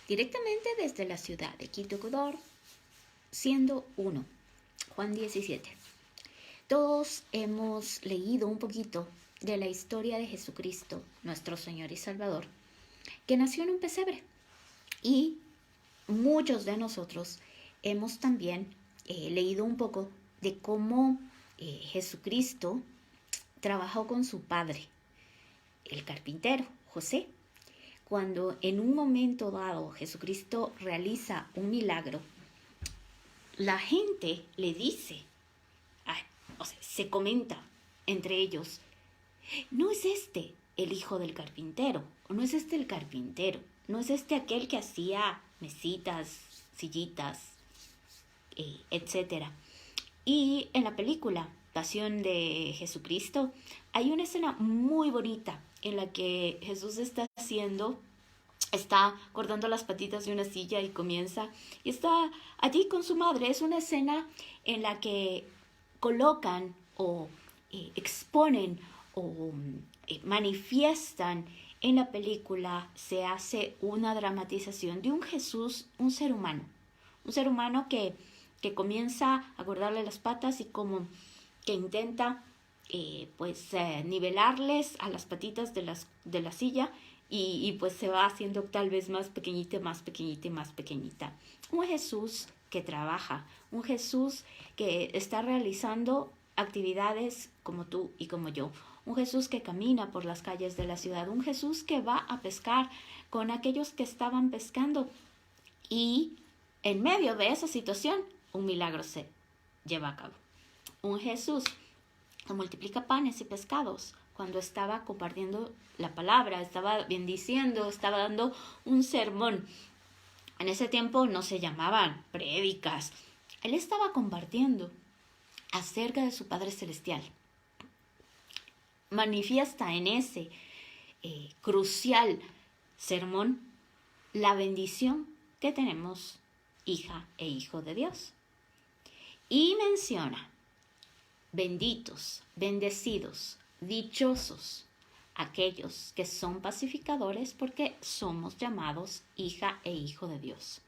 directamente desde la ciudad de Quito, Ecuador, siendo uno, Juan 17. Todos hemos leído un poquito de la historia de Jesucristo, nuestro Señor y Salvador, que nació en un pesebre. Y muchos de nosotros hemos también leído un poco de cómo Jesucristo trabajó con su padre, el carpintero, José. Cuando en un momento dado Jesucristo realiza un milagro, la gente le dice, se comenta entre ellos, no es este el hijo del carpintero, o no es este el carpintero, no es este aquel que hacía mesitas, sillitas, etc. Y en la película Pasión de Jesucristo hay una escena muy bonita en la que Jesús está cortando las patitas de una silla y está allí con su madre. Es una escena en la que colocan o exponen o manifiestan en la película, se hace una dramatización de un Jesús, un ser humano que comienza a cortarle las patas y como que intenta nivelarles a las patitas de la silla y pues se va haciendo tal vez más pequeñita, más pequeñita y más pequeñita. Un Jesús que trabaja, un Jesús que está realizando actividades como tú y como yo, un Jesús que camina por las calles de la ciudad, un Jesús que va a pescar con aquellos que estaban pescando y en medio de esa situación un milagro se lleva a cabo. Un Jesús que multiplica panes y pescados cuando estaba compartiendo la palabra, estaba bendiciendo, estaba dando un sermón. En ese tiempo no se llamaban prédicas. Él estaba compartiendo acerca de su Padre Celestial. Manifiesta en ese crucial sermón la bendición que tenemos, hija e hijo de Dios. Y menciona, benditos, bendecidos, dichosos, aquellos que son pacificadores porque somos llamados hija e hijo de Dios.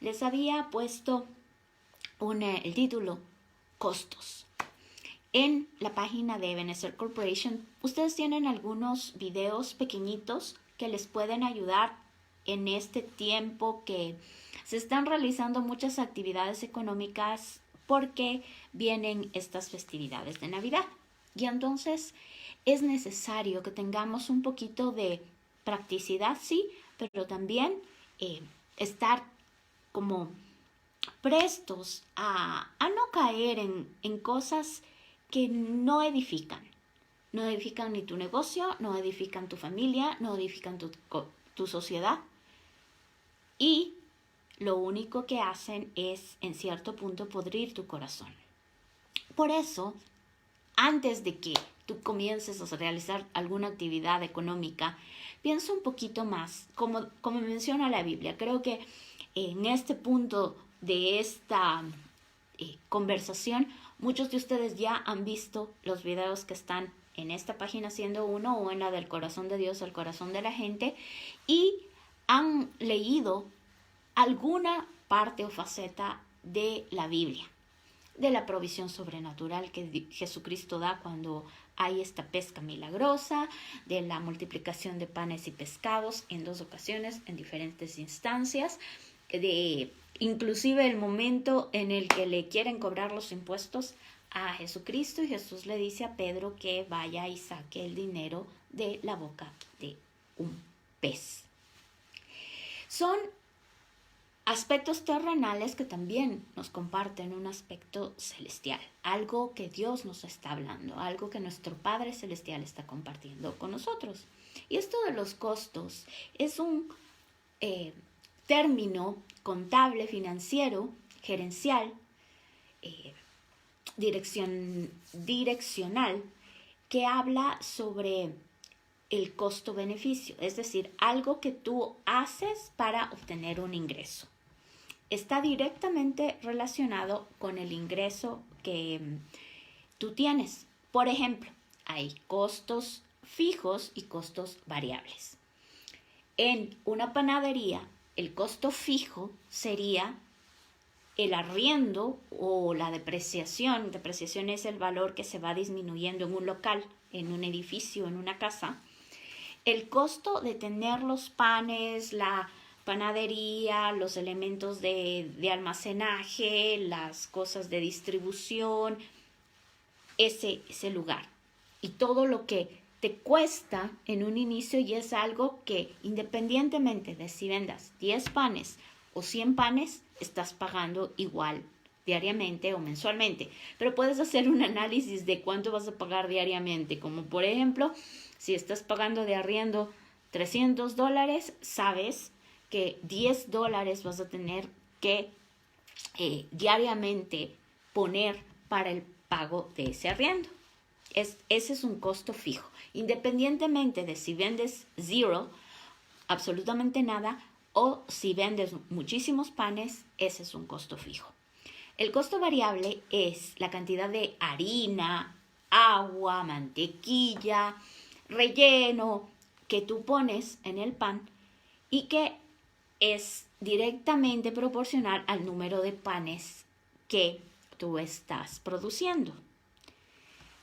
Les había puesto el título, costos. En la página de Ebenezer Corporation, ustedes tienen algunos videos pequeñitos que les pueden ayudar en este tiempo que se están realizando muchas actividades económicas porque vienen estas festividades de Navidad. Y entonces es necesario que tengamos un poquito de practicidad, sí, pero también estar como prestos a no caer en cosas que no edifican. No edifican ni tu negocio, no edifican tu familia, no edifican tu sociedad. Y lo único que hacen es, en cierto punto, podrir tu corazón. Por eso, antes de que tú comiences a realizar alguna actividad económica, piensa un poquito más, como menciona la Biblia. Creo que en este punto de esta conversación, muchos de ustedes ya han visto los videos que están en esta página siendo uno o en la del corazón de Dios, el corazón de la gente, y han leído alguna parte o faceta de la Biblia, de la provisión sobrenatural que Jesucristo da cuando hay esta pesca milagrosa, de la multiplicación de panes y pescados en 2 ocasiones, en diferentes instancias, de inclusive el momento en el que le quieren cobrar los impuestos a Jesucristo y Jesús le dice a Pedro que vaya y saque el dinero de la boca de un pez. Son aspectos terrenales que también nos comparten un aspecto celestial, algo que Dios nos está hablando, algo que nuestro Padre Celestial está compartiendo con nosotros. Y esto de los costos es un término contable, financiero, gerencial, direccional, que habla sobre el costo-beneficio, es decir, algo que tú haces para obtener un ingreso. Está directamente relacionado con el ingreso que tú tienes. Por ejemplo, hay costos fijos y costos variables. En una panadería, el costo fijo sería el arriendo o la depreciación. Depreciación es el valor que se va disminuyendo en un local, en un edificio, en una casa. El costo de tener los panes, la panadería, los elementos de almacenaje, las cosas de distribución, ese lugar. Y todo lo que te cuesta en un inicio, y es algo que independientemente de si vendas 10 panes o 100 panes, estás pagando igual diariamente o mensualmente. Pero puedes hacer un análisis de cuánto vas a pagar diariamente, como por ejemplo, si estás pagando de arriendo $300, sabes que $10 vas a tener que diariamente poner para el pago de ese arriendo. Ese es un costo fijo. Independientemente de si vendes zero, absolutamente nada, o si vendes muchísimos panes, ese es un costo fijo. El costo variable es la cantidad de harina, agua, mantequilla, relleno que tú pones en el pan y que es directamente proporcional al número de panes que tú estás produciendo.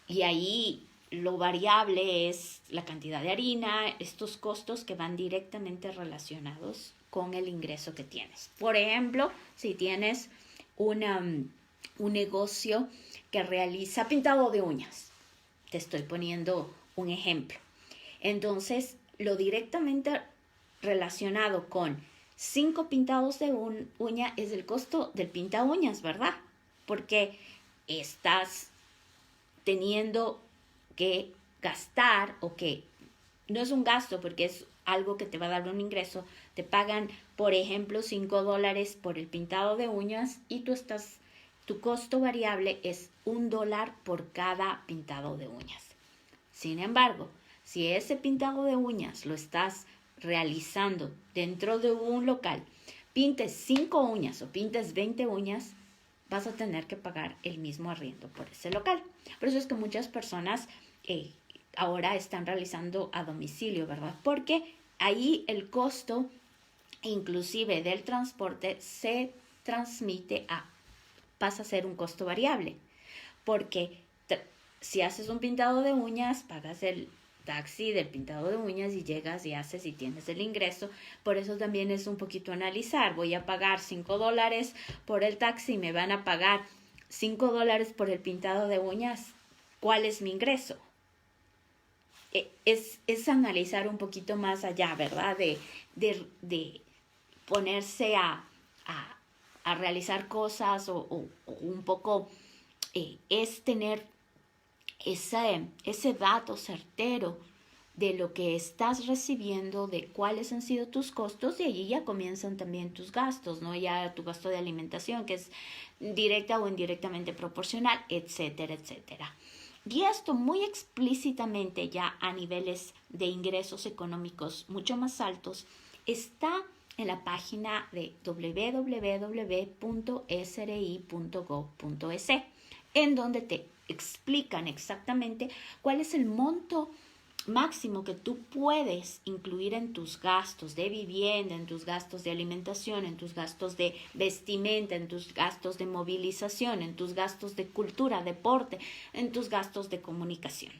Y ahí lo variable es la cantidad de harina, estos costos que van directamente relacionados con el ingreso que tienes. Por ejemplo, si tienes un negocio que realiza pintado de uñas, te estoy poniendo un ejemplo. Entonces, lo directamente relacionado con 5 pintados de uña es el costo del pinta uñas, ¿verdad? Porque estás teniendo que gastar, o que no es un gasto porque es algo que te va a dar un ingreso. Te pagan, por ejemplo, $5 por el pintado de uñas y tu costo variable es $1 por cada pintado de uñas. Sin embargo, si ese pintado de uñas lo estás realizando dentro de un local, pintes 5 uñas o pintes 20 uñas, vas a tener que pagar el mismo arriendo por ese local. Por eso es que muchas personas ahora están realizando a domicilio, ¿verdad? Porque ahí el costo inclusive del transporte se transmite pasa a ser un costo variable. Porque si haces un pintado de uñas, pagas el taxi del pintado de uñas y llegas y haces y tienes el ingreso. Por eso también es un poquito analizar. Voy a pagar $5 por el taxi y me van a pagar $5 por el pintado de uñas. ¿Cuál es mi ingreso? Es analizar un poquito más allá, ¿verdad? De ponerse a realizar cosas o un poco es tener ese dato certero de lo que estás recibiendo, de cuáles han sido tus costos, y allí ya comienzan también tus gastos, ¿no? Ya tu gasto de alimentación, que es directa o indirectamente proporcional, etcétera, etcétera. Y esto muy explícitamente ya a niveles de ingresos económicos mucho más altos está en la página de www.sri.gov.es, en donde te explican exactamente cuál es el monto máximo que tú puedes incluir en tus gastos de vivienda, en tus gastos de alimentación, en tus gastos de vestimenta, en tus gastos de movilización, en tus gastos de cultura, deporte, en tus gastos de comunicación.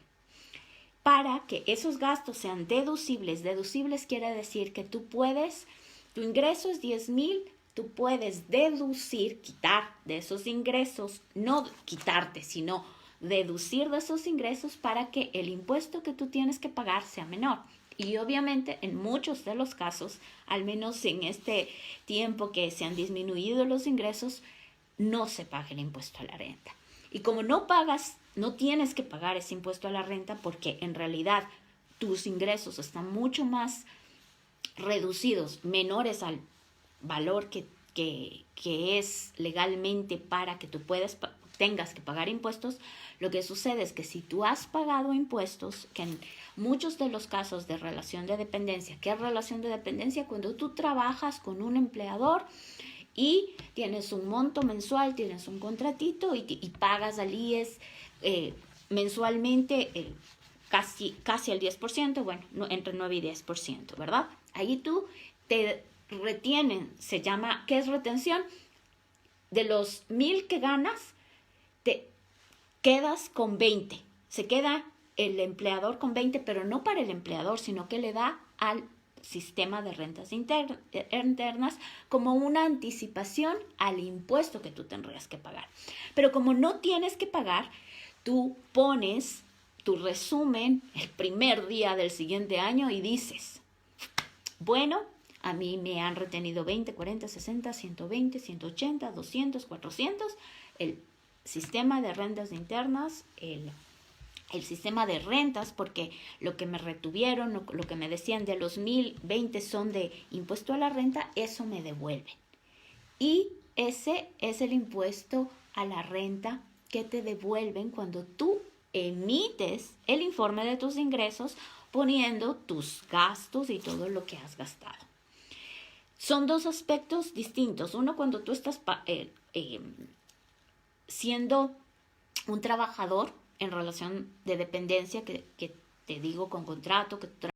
Para que esos gastos sean deducibles. Deducibles quiere decir que tu ingreso es 10,000, tú puedes deducir, quitar de esos ingresos, no quitarte, sino deducir de esos ingresos para que el impuesto que tú tienes que pagar sea menor. Y obviamente en muchos de los casos, al menos en este tiempo que se han disminuido los ingresos, no se paga el impuesto a la renta. Y como no tienes que pagar ese impuesto a la renta porque en realidad tus ingresos están mucho más reducidos, menores al valor que es legalmente para que tú tengas que pagar impuestos. Lo que sucede es que si tú has pagado impuestos, que en muchos de los casos de relación de dependencia, ¿qué es relación de dependencia? Cuando tú trabajas con un empleador y tienes un monto mensual, tienes un contratito y pagas al IES mensualmente casi el 10%, bueno, entre 9 y 10%, ¿verdad? Ahí tú te retienen, se llama, ¿qué es retención? De los 1,000 que ganas, te quedas con 20. Se queda el empleador con 20, pero no para el empleador, sino que le da al sistema de rentas internas como una anticipación al impuesto que tú tendrías que pagar. Pero como no tienes que pagar, tú pones tu resumen el primer día del siguiente año y dices, bueno, a mí me han retenido 20, 40, 60, 120, 180, 200, 400. El sistema de rentas internas, el sistema de rentas, porque lo que me retuvieron, lo que me decían de los 1,020 son de impuesto a la renta, eso me devuelven. Y ese es el impuesto a la renta que te devuelven cuando tú emites el informe de tus ingresos poniendo tus gastos y todo lo que has gastado. Son dos aspectos distintos. Uno, cuando tú estás siendo un trabajador en relación de dependencia, que te digo con contrato, que